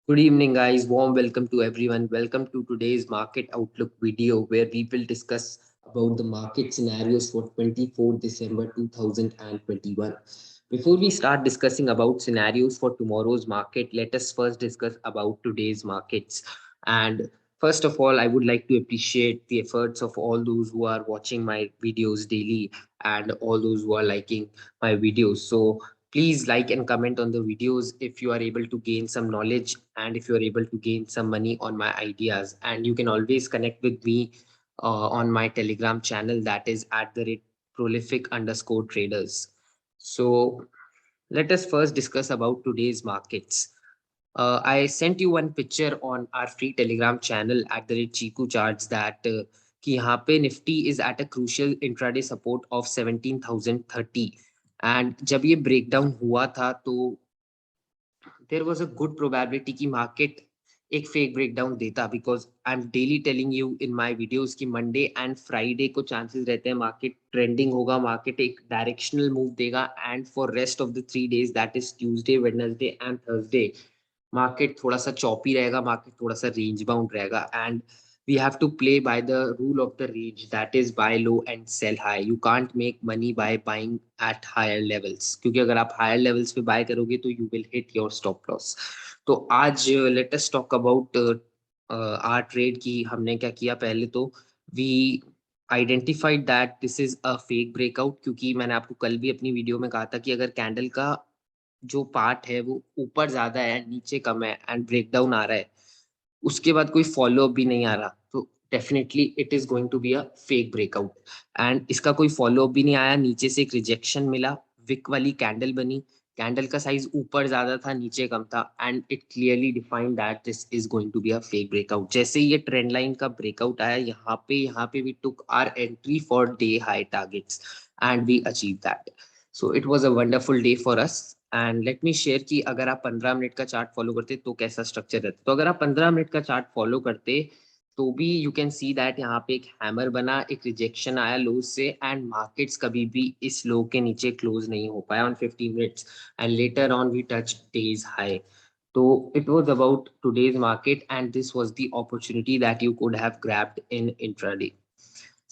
Good evening, guys. Warm welcome to everyone. Welcome to today's market outlook video where we will discuss about the market scenarios for 24 December 2021. Before we start discussing about scenarios for tomorrow's market, let us first discuss about today's markets. And first of all, I would like to appreciate the efforts of all those who are watching my videos daily and all those who are liking my videos. So please like and comment on the videos if you are able to gain some knowledge and if you are able to gain some money on my ideas. And you can always connect with me on my Telegram channel, that is at the rate prolific underscore traders. So let us first discuss about today's markets. I sent you one picture on our free Telegram channel at the rate Chiku charts that कि यहाँ पे Nifty is at a crucial intraday support of 17,030 and जब ये breakdown हुआ था तो there was a good probability कि market एक फेक ब्रेकडाउन देता because I am daily telling you in my videos कि मंडे एंड फ्राइडे को चांसेस रहते हैं मार्केट ट्रेंडिंग होगा, मार्केट एक डायरेक्शनल मूव देगा and for rest of the 3 days that is Tuesday Wednesday and Thursday market थोड़ा सा choppy रहेगा, मार्केट थोड़ा सा रेंज बाउंड रहेगा and we have to play by the rule of the range, that is buy low and sell high. You can't make money by buying at higher levels क्योंकि अगर आप higher levels पे buy करोगे तो you will hit your stop loss. तो आज let us talk about our trade की हमने क्या किया. पहले तो we identified that this is a fake breakout क्योंकि मैंने आपको कल भी अपनी वीडियो में कहा था कि अगर कैंडल का जो पार्ट है वो ऊपर ज्यादा है नीचे कम है एंड ब्रेकडाउन आ रहा है, उसके बाद कोई फॉलो अप भी नहीं आ रहा, तो definitely it is going to be a fake breakout. And इसका कोई फॉलो अप भी नहीं आया, नीचे से एक रिजेक्शन मिला, विक वाली कैंडल बनी, कैंडल का साइज ऊपर ज्यादा था नीचे कम था and it clearly defined that this is going to be a fake breakout. जैसे ये ट्रेंड लाइन का ब्रेकआउट आया यहाँ पे we took our entry for day high targets and we achieve that. So it was a wonderful day for us. And let me share कि अगर आप 15 minute का चार्ट फॉलो करते तो कैसा स्ट्रक्चर रहता. तो अगर आप 15 मिनट का चार्ट फॉलो करते तो भी यू कैन सी दैट यहाँ पे एक हैमर बना, एक रिजेक्शन आया लो से एंड मार्केट्स कभी भी इस लो के नीचे क्लोज नहीं हो पाया on 15 minutes and later on we touch day's high. तो it was about today's market and this was the opportunity that you could have grabbed in intraday.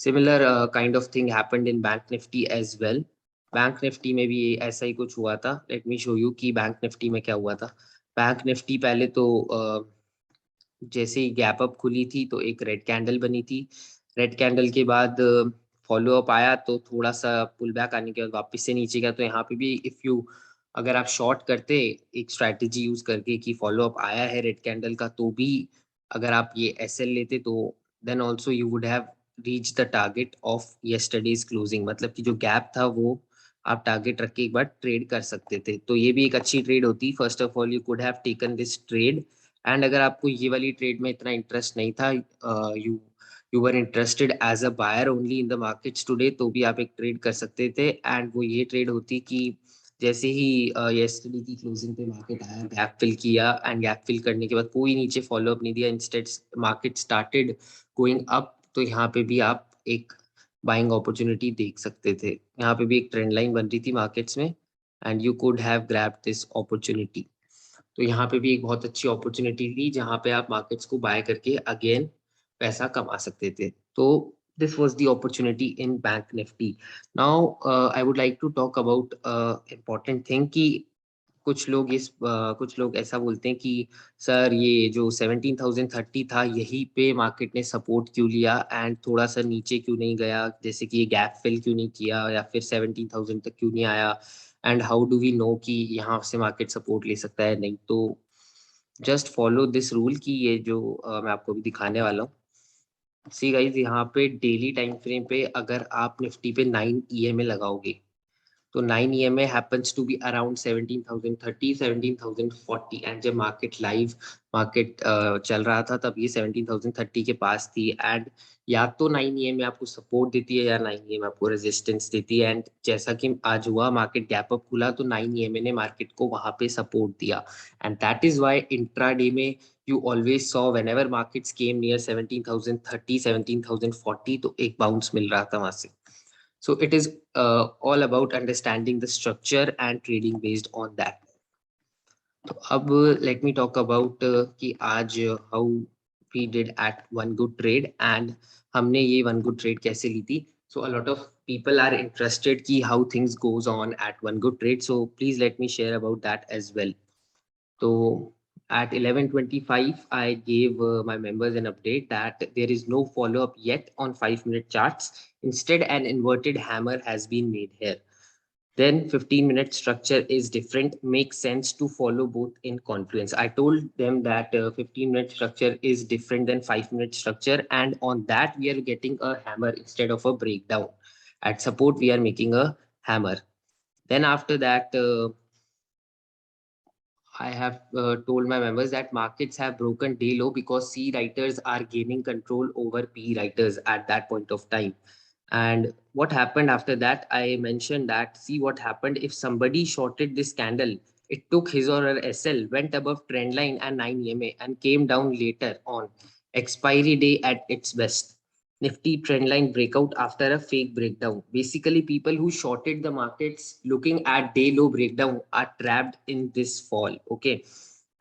Similar kind of thing happened in Bank Nifty as well. Bank Nifty में भी ऐसा ही कुछ हुआ था. Late me show you कि bank Nifty में क्या हुआ था. बैंक निफ्टी पहले तो जैसे ही गैप अप खुली थी तो एक रेड कैंडल बनी थी. रेड कैंडल के बाद फॉलो अप आया तो थोड़ा सा पुल बैक आने के बाद वापस से नीचे गया. तो यहाँ पे भी इफ यू अगर आप शॉर्ट करते एक स्ट्रैटेजी यूज करके कि फॉलो अप आया है रेड कैंडल का, तो भी अगर आप ये एसएल लेते तो then also you would have reach the target of yesterday's closing. मतलब कि जो गैप था वो आप टारगेट रख के एक बार ट्रेड कर सकते थे. तो ये भी एक अच्छी ट्रेड होती. First of all you could have taken this trade and अगर आपको ये वाली ट्रेड में इतना इंटरेस्ट नहीं था, you you were interested as a buyer only in the markets today, तो भी आप एक ट्रेड कर सकते थे. एंड वो ये ट्रेड होती कि जैसे ही यस्टरडे की क्लोजिंग पे मार्केट आया, गैप फिल किया एंड गैप फिल करने के बाद कोई नीचे फॉलो अप नहीं दिया, instead market started going up, तो यहाँ पे भी आप एक बाइंग अपॉर्चुनिटी देख सकते थे. यहाँ पे भी एक ट्रेंड लाइन बन रही थी मार्केट्स में and you could have grabbed this opportunity. तो यहाँ पे भी एक बहुत अच्छी अपॉर्चुनिटी थी जहाँ पे आप मार्केट्स को बाय करके अगेन पैसा कमा सकते थे. तो this was the opportunity in Bank Nifty. Now I would like to talk about important thing कि कुछ लोग ऐसा बोलते हैं कि सर ये जो 17,030 था यही पे मार्केट ने सपोर्ट क्यों लिया एंड थोड़ा सा नीचे क्यों नहीं गया, जैसे कि ये गैप फिल क्यों नहीं किया या फिर 17,000 तक क्यों नहीं आया and how do we know कि यहाँ से मार्केट सपोर्ट ले सकता है नहीं. तो जस्ट फॉलो दिस रूल कि ये जो मैं आपको भी दिखाने वाला हूँ. सी गाइज, यहाँ पे डेली टाइम फ्रेम पे अगर आप निफ्टी पे 9 ईएमए लगाओगे तो 9 EMA happens to be around 17,030, 17,040 and जब मार्केट चल रहा था तब ये 17,030 के पास थी एंड या तो 9 EMA आपको सपोर्ट देती है या 9 EMA आपको रेजिस्टेंस देती है. एंड जैसा कि आज हुआ मार्केट गैप अप खुला तो 9 EMA ने मार्केट को वहां पे सपोर्ट दिया and that is why intraday में you always saw whenever markets came near 17,030, 17,040 तो एक बाउंस मिल रहा था वहां से. So it is all about understanding the structure and trading based on that. तो अब लेट मी टॉक अबाउट कि आज how we did at one good trade and हमने ये वन गुड ट्रेड कैसे ली थी. So a lot of people are interested कि how things goes on at one good trade, so please let me share about that as well. So at 11:25 I gave my members an update that there is no follow up yet on 5-minute charts. Instead an inverted hammer has been made here. Then 15-minute structure is different, makes sense to follow both in confluence. I told them that 15-minute structure is different than 5-minute structure, and on that we are getting a hammer instead of a breakdown. At support we are making a hammer. Then after that I have told my members that markets have broken day low because C writers are gaining control over P writers at that point of time. And what happened after that, I mentioned that see what happened if somebody shorted this candle. It took his or her SL, went above trend line and 9 EMA and came down later on. Expiry day at its best. Nifty trend line breakout after a fake breakdown. Basically, people who shorted the markets looking at day low breakdown are trapped in this fall. Okay.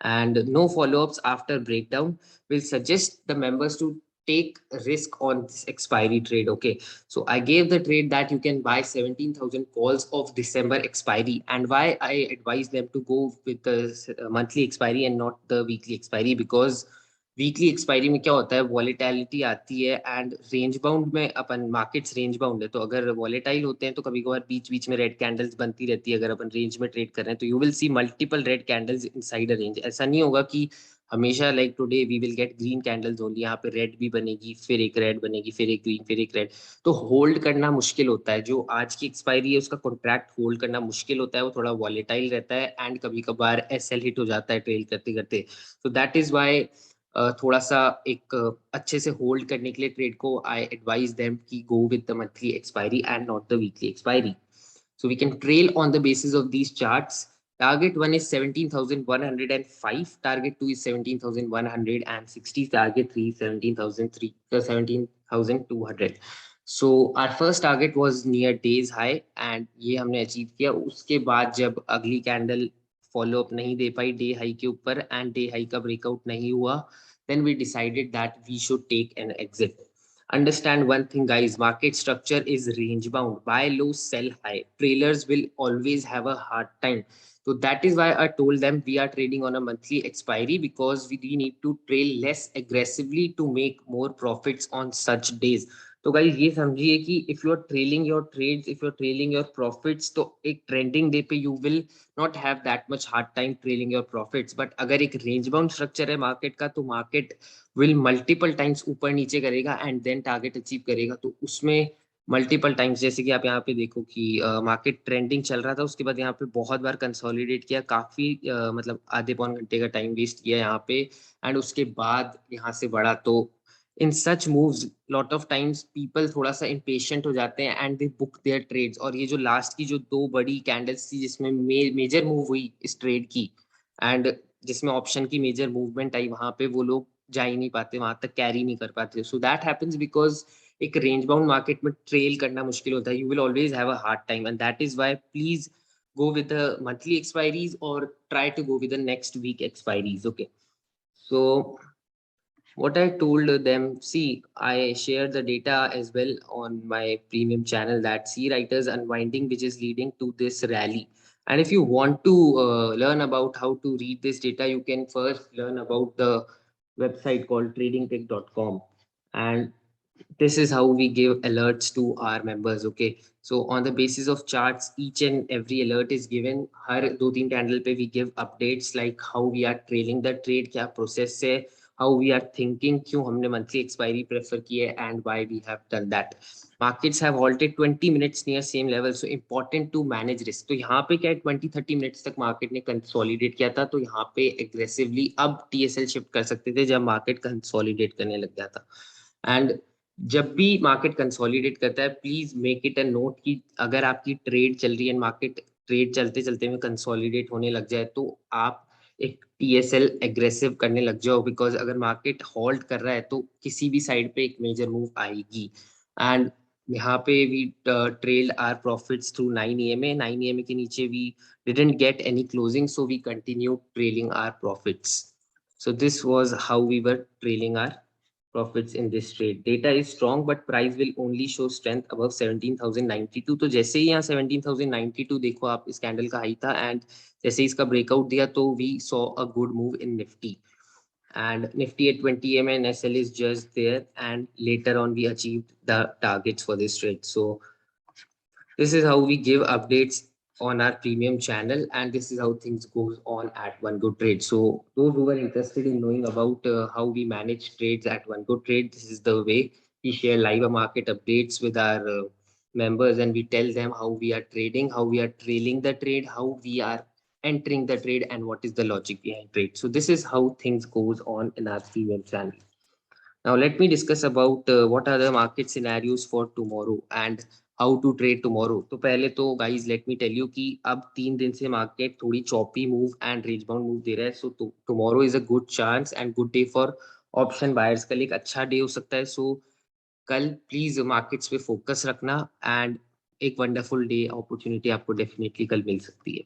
And no follow ups after breakdown will suggest the members to take risk on this expiry trade. Okay. So I gave the trade that you can buy 17,000 calls of December expiry. And why I advise them to go with the monthly expiry and not the weekly expiry, because weekly expiry में क्या होता है, volatility आती है and range bound में अपन markets range bound है, तो अगर वॉलेटाइल होते हैं तो कभी कभार बीच बीच में रेड कैंडल्स बनती रहती है. अगर अपन रेंज में ट्रेड कर रहे हैं तो you will see multiple red candles inside a range. ऐसा नहीं होगा कि हमेशा like today we will get green candles only. यहाँ पे रेड भी बनेगी, फिर एक रेड बनेगी, फिर एक ग्रीन, फिर एक रेड. तो होल्ड करना मुश्किल होता है. जो आज की एक्सपायरी है उसका कॉन्ट्रैक्ट होल्ड करना मुश्किल होता है, वो थोड़ा वॉलेटाइल रहता है एंड कभी कभार एसएल हिट हो जाता है ट्रेल करते करते. तो दैट इज वाई थोड़ा सा एक अच्छे से होल्ड करने के लिए ट्रेड को आई एडवाइज देम कि go with the monthly expiry and not the weekly expiry. So we can trail on the basis of these charts. Target 1 is 17,105. Target 2 is 17,160. Target 3 is 17,200. So our first target was near days high and ये हमने achieve किया. उसके बाद जब अगली candle follow up नहीं दे पाई day high के ऊपर एंड डे हाई का ब्रेकआउट नहीं हुआ, then we decided that we should take an exit. Understand one thing, guys. Market structure is range bound. Buy low, sell high. Trailers will always have a hard time. So that is why I told them we are trading on a monthly expiry, because we need to trail less aggressively to make more profits on such days. तो guys ये समझिए कि if you are trailing your trades, if you are trailing your profits, तो एक trending day पे you will not have that much hard time trailing your profits. But अगर एक range bound structure है मार्केट का, तो मार्केट विल मल्टीपल टाइम्स ऊपर नीचे करेगा एंड देन टारगेट अचीव करेगा. तो उसमें मल्टीपल टाइम्स, जैसे कि आप यहाँ पे देखो कि मार्केट ट्रेंडिंग चल रहा था, उसके बाद यहाँ पे बहुत बार कंसोलिडेट किया, काफी मतलब आधे पौन घंटे का टाइम वेस्ट किया यहाँ पे एंड उसके बाद यहाँ से बढ़ा. तो in such moves lot of times people थोड़ा सा इम्पेशेंट हो जाते हैं and they book their trades. और ये जो लास्ट की जो दो बड़ी कैंडल्स थी जिसमें मेजर मूव हुई इस ट्रेड की एंड जिसमें ऑप्शन की मेजर मूवमेंट आई, वहां पे वो लोग जा ही नहीं पाते, वहां तक कैरी नहीं कर पाते. सो दैट हैपेंस बिकॉज एक रेंज बाउंड मार्केट में ट्रेल करना मुश्किल होता है. You will always have a hard time and that is why please go with the monthly expiries or try to go with the next week expiries. Okay. So what I told them, see, I share the data as well on my premium channel that C writers unwinding, which is leading to this rally. And if you want to learn about how to read this data, you can first learn about the website called tradingtech.com. And this is how we give alerts to our members. Okay. So on the basis of charts, each and every alert is given. हर दो तीन candle पे we give updates like how we are trailing the trade, क्या process है, how we are thinking, क्यों हमने monthly expiry prefer की है and why we have done that. Markets have halted 20 minutes near same level, so important to manage risk. तो यहाँ पे क्या 20-30 minutes तक मार्केट ने कंसोलिडेट किया था, तो यहाँ पे एग्रेसिवली अब TSL शिफ्ट कर सकते थे जब मार्केट कंसोलिडेट करने लग गया था. एंड जब भी मार्केट कंसोलिडेट करता है, please make it a note कि अगर आपकी ट्रेड चल रही है, मार्केट ट्रेड चलते चलते में कंसोलिडेट होने लग जाए, तो आप एक टीएसएल एग्रेसिव करने लग जाओ. बिकॉज अगर मार्केट होल्ड कर रहा है तो किसी भी साइड पे एक मेजर मूव आएगी. एंड यहाँ पे we trailed our profits through 9 EMA. 9 EMA के नीचे we didn't get any closing, so we continued trailing our profits. So this was how we were trailing our profits in this trade. Data is strong, but price will only show strength above 17,092. तो जैसे ही यहाँ 17,092 देखो आप, इस candle का high था and जैसे ही इसका ब्रेकआउट दिया तो we saw a good move in Nifty. And Nifty at 20 EMA and SL is just there, and later on we achieved the targets for this trade. So this is how we give updates on our premium channel, and this is how things goes on at One Go Trade. So those who are interested in knowing about how we manage trades at One Go Trade, this is the way we share live market updates with our members, and we tell them how we are trading, how we are trailing the trade, how we are entering the trade, and what is the logic behind trade. So this is how things goes on in our premium channel. Now let me discuss about what are the market scenarios for tomorrow and how to trade tomorrow. तो पहले तो guys let me tell you कि अब 3 दिन से market थोड़ी choppy move and range bound move दे रहा है. So tomorrow is a good chance and good day for option buyers. कल एक अच्छा डे हो सकता है. So कल प्लीज मार्केट्स पे फोकस रखना एंड एक वंडरफुल डे अपॉर्चुनिटी आपको डेफिनेटली कल मिल सकती है.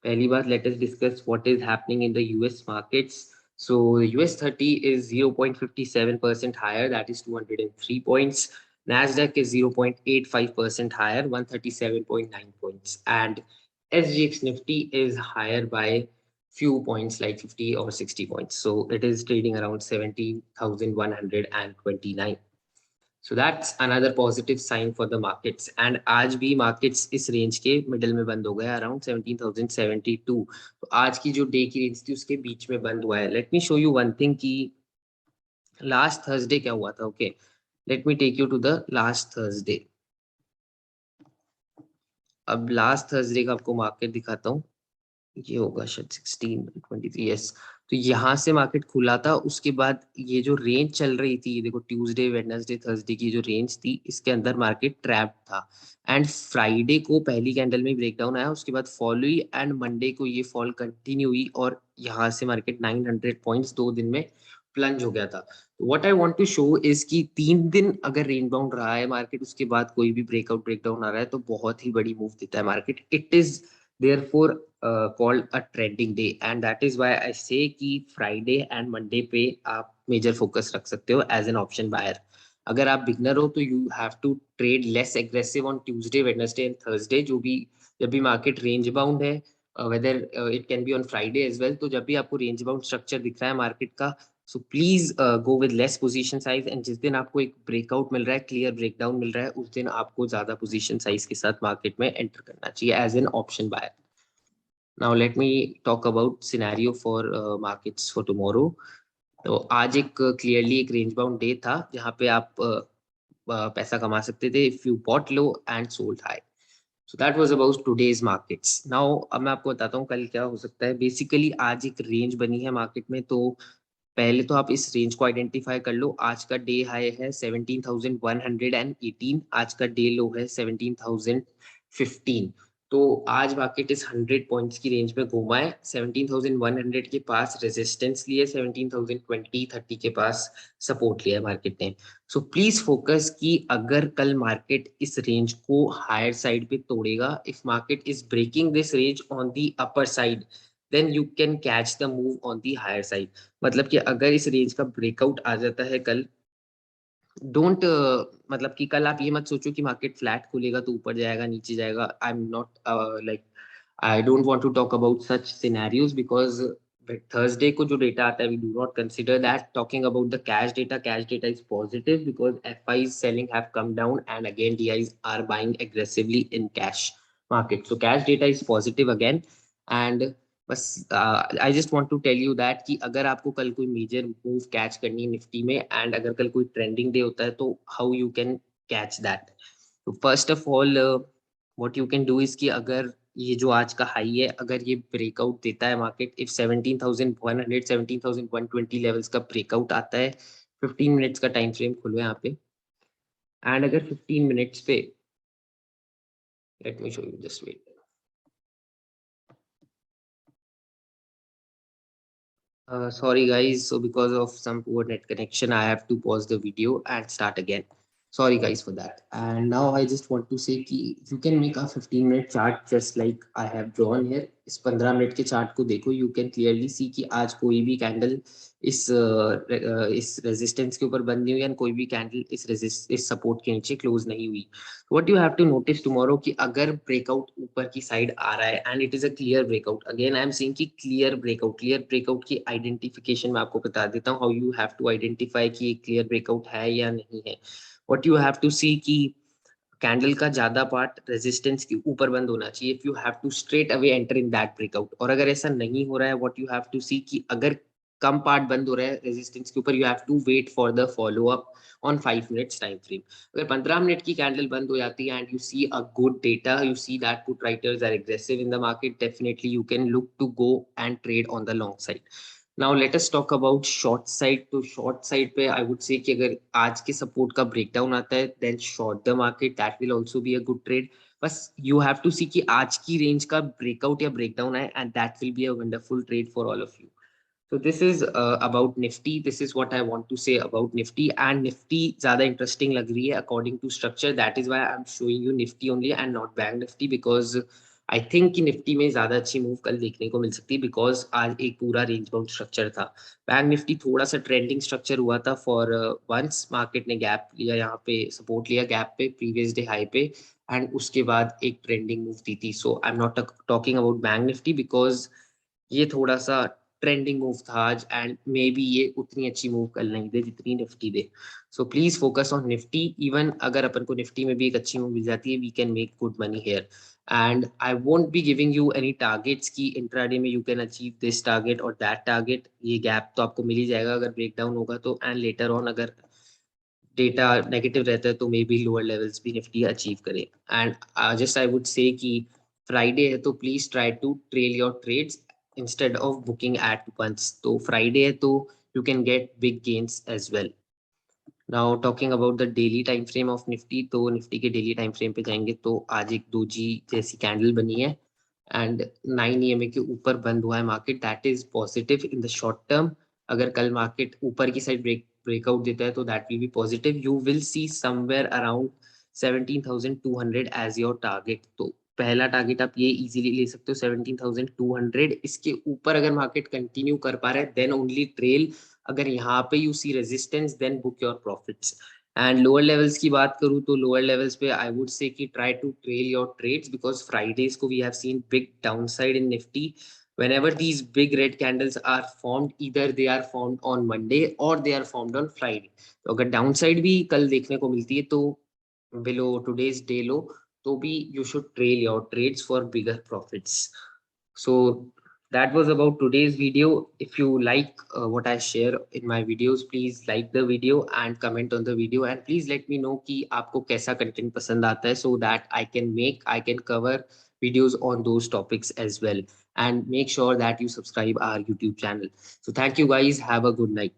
पहली बात, let us discuss what is happening in the US markets. So US 30 is 0.57% higher, that is 203 points. Nasdaq is 0.85% higher, 137.9 points. And SGX Nifty is higher by few points, like 50 or 60 points. So it is trading around 17,129. So that's another positive sign for the markets. And आज भी markets इस range के middle में बंद हो गया, around 17,072. तो आज की जो day की range थी उसके बीच में बंद हुआ है. Let me show you one thing कि last Thursday क्या हुआ था. Okay, let me take you to the last Thursday. अब last Thursday का आपको market दिखाता हूँ. ये होगा शायद 1623. यस, तो यहाँ से मार्केट खुला था. उसके बाद ये जो रेंज चल रही थी, देखो ट्यूसडे वेडनेसडे थर्सडे की जो रेंज थी, इसके अंदर मार्केट ट्रैप था. एंड फ्राइडे को पहली कैंडल में ब्रेकडाउन आया, उसके बाद फॉल हुई एंड मंडे को ये फॉल कंटिन्यू हुई और यहाँ से मार्केट 900 पॉइंट्स 2 दिन में प्लंज हो गया था. What I want to show is कि 3 दिन अगर रेंज बाउंड रहा है मार्केट, उसके बाद कोई भी ब्रेकआउट ब्रेकडाउन आ रहा है तो बहुत ही बड़ी मूव देता है market. It is therefore called a trending day, and that is why I say कि Friday and Monday पे आप major focus रख सकते हो as an option buyer. अगर आप बिगनर हो तो you have to trade less aggressive on Tuesday, Wednesday and Thursday. जो भी जब भी market range bound है, whether it can be on Friday as well, तो जब भी आपको range bound structure दिख रहा है market का, so please go with less position size. and जिस दिन आपको एक breakout मिल रहा है, clear breakdown मिल रहा है, उस दिन आपको ज्यादा position size के साथ market में enter करना चाहिए as an option buyer. Now let me talk about scenario for markets for tomorrow. तो आज एक clearly एक range bound day था जहाँ पे आप पैसा कमा सकते थे if you bought low and sold high. So that was about today's markets. Now अब मैं आपको बताता हूँ कल क्या हो सकता है. Basically आज एक range बनी है market में, तो पहले तो आप इस रेंज को आइडेंटिफाई कर लो. आज का डे हाई है 17,118, आज का डे लो है 17,015. तो आज मार्केट इस 100 पॉइंट्स की रेंज में घूमा है. 17,100 के पास रेजिस्टेंस लिए, 17,020 30 के पास सपोर्ट लिया है मार्केट ने. सो प्लीज फोकस कि अगर कल मार्केट इस रेंज को हायर साइड पे तोड़ेगा, if market is breaking this range on the upper side, then you can catch the move on the higher side. मतलब कि अगर इस रेंज का ब्रेकआउट आ जाता है कल, डोंट मतलब कि कल आप ये मत सोचो कि मार्केट फ्लैट खुलेगा तो ऊपर जाएगा नीचे जाएगा. I am not like, I don't want to talk about such scenarios because Thursday को जो डेटा आता है we do not consider that. Talking about the cash data is positive because FI selling have come down and again DIs are buying aggressively in cash market. So cash data is positive again. And बस I just want to tell you that कि अगर आपको कल कोई major move catch करनी है Nifty में and अगर कल कोई ट्रेंडिंग डे होता है तो how you can catch that. तो first of all what you can do is कि अगर ये जो आज का हाई है, अगर ये ब्रेकआउट देता है मार्केट, इफ 17,100 17,120 लेवल्स का ब्रेकआउट आता है, 15 मिनट्स का टाइम फ्रेम खोलो यहाँ पे. एंड अगर 15 मिनट्स पे, let me show you, just wait. Sorry guys, so because of some poor net connection, I have to pause the video and start again. Sorry guys for that. And now I just want to say कि you can make a 15-minute chart just like I have drawn here. इस 15 minute के chart को देखो, you can clearly see कि आज कोई भी candle इस रेजिस्टेंस के ऊपर बंद नहीं हुई और कोई भी कैंडल इस सपोर्ट के नीचे क्लोज नहीं हुई. What you have to notice tomorrow कि अगर ब्रेकआउट ऊपर की साइड आ रहा है and it is a clear breakout, again I am saying कि क्लियर ब्रेकआउट की आइडेंटिफिकेशन मैं आपको बता देता हूँ, how you have to identify कि ये क्लियर ब्रेकआउट है या नहीं है. What you have to see कि कैंडल का ज्यादा पार्ट रेजिस्टेंस के ऊपर बंद होना चाहिए if you have to straight away enter in that breakout. और अगर ऐसा नहीं हो रहा है, what you have to see कि अगर कम पार्ट बंद हो रहा है रेजिस्टेंस के ऊपर, you have to wait for the follow up on 5 minutes time frame. अगर 15 मिनट की कैंडल बंद हो जाती है and you see a good data, you see that put writers are aggressive in the market, definitely you can look to go and trade on the long side. Now let us talk about short side. तो short side पे I would say कि अगर आज के support का breakdown आता है then short the market, that will also be a good trade. बस यू हैव टू सी कि आज की रेंज का ब्रेकआउट या ब्रेकडाउन है and that will be a wonderful trade for all of you. So this is about Nifty. This is what I want to say about Nifty. And Nifty ज़्यादा interesting लग रही है according to structure. That is why I'm showing you Nifty only and not Bank Nifty, because I think कि Nifty में ज़्यादा अच्छी move कल देखने को मिल सकती है because आज एक पूरा रेंज बाउंड स्ट्रक्चर था. बैंक निफ्टी थोड़ा सा ट्रेंडिंग स्ट्रक्चर हुआ था फॉर वंस मार्केट ने गैप लिया, यहाँ पे सपोर्ट लिया गैप पे प्रीवियस डे हाई पे एंड उसके बाद एक ट्रेंडिंग मूव दी थी. So I am not talking about Bank Nifty because ये थोड़ा सा ट्रेंडिंग मूव था आज एंड मे बी ये उतनी अच्छी मूव कल नहीं दे जितनी Nifty they. So please focus on Nifty. Even अगर अपन को निफ्टी में भी एक अच्छी मूव मिल जाती है, we can make good money here. And I won't be giving you any targets की इंट्राडे में you can achieve this target और दैट टारगेट. ये गैप तो आपको मिल ही जाएगा अगर ब्रेकडाउन होगा तो, एंड लेटर ऑन अगर डेटा नेगेटिव रहता है तो मे बी लोअर लेवल्स भी निफ्टी अचीव करे. And just I would say कि फ्राइडे है तो please try to trail your trades instead of booking at once. तो फ्राइडे है तो you can get big gains as well. Now talking about the daily time frame of Nifty, तो निफ्टी के daily time frame पे जाएंगे तो आज एक दोजी जैसी कैंडल बनी है एंड 9 EMA के ऊपर बंद हुआ है market, that is positive in the short term. अगर कल मार्केट ऊपर की साइड ब्रेकआउट देता है तो that will be positive. You will see somewhere around 17,200 as your target. तो पहला टारगेट आप ये इजीली ले सकते हो 17,200. इसके ऊपर अगर मार्केट कंटिन्यू कर पा रहा है देन ओनली ट्रेल. अगर यहाँ पे you see resistance then book your profits. And lower levels की बात करूँ तो लोअर लेवल्स पे आई वुड से कि try to trail your trades because Fridays को we have seen big downside in Nifty. whenever these big red candles are formed, either they are formed on Monday or they are formed on Friday. तो अगर downside भी कल देखने को मिलती है तो below today's day low, तो भी you should trail your trades for bigger profits. So that was about today's video. If you like what I share in my videos, please like the video and comment on the video, and please let me know कि आपको कैसा content पसंद आता है, so that I can cover videos on those topics as well, and make sure that you subscribe our YouTube channel. So thank you guys, have a good night.